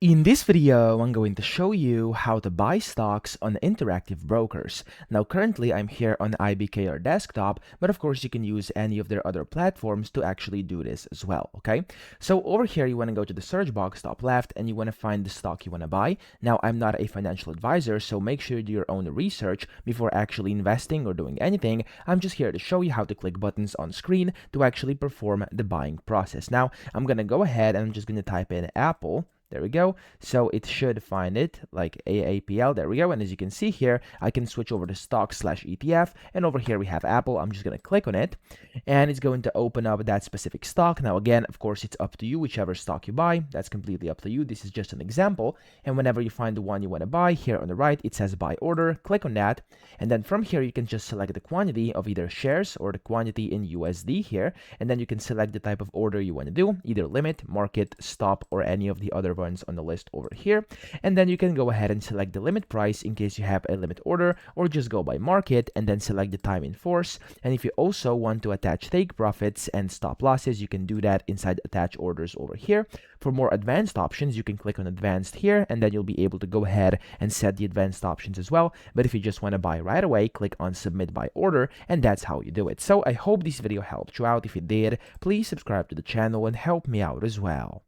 In this video, I'm going to show you how to buy stocks on Interactive Brokers. Now, currently, I'm here on IBKR desktop, but of course, you can use any of their other platforms to actually do this as well, okay? So over here, you want to go to the search box top left, and you want to find the stock you want to buy. Now, I'm not a financial advisor, so make sure you do your own research before actually investing or doing anything. I'm just here to show you how to click buttons on screen to actually perform the buying process. Now, I'm going to go ahead and I'm just going to type in Apple. There we go. So it should find it like AAPL. There we go. And as you can see here, I can switch over to stock/ETF. And over here we have Apple. I'm just going to click on it and it's going to open up that specific stock. Now, again, of course, it's up to you, whichever stock you buy. That's completely up to you. This is just an example. And whenever you find the one you want to buy, here on the right, it says buy order. Click on that. And then from here, you can just select the quantity of either shares or the quantity in USD here. And then you can select the type of order you want to do, either limit, market, stop, or any of the other ones on the list over here. And then you can go ahead and select the limit price in case you have a limit order, or just go by market and then select the time in force. And if you also want to attach take profits and stop losses, you can do that inside attach orders over here. For more advanced options, you can click on advanced here, and then you'll be able to go ahead and set the advanced options as well. But if you just want to buy right away, click on submit by order, and that's how you do it. So I hope this video helped you out. If it did, please subscribe to the channel and help me out as well.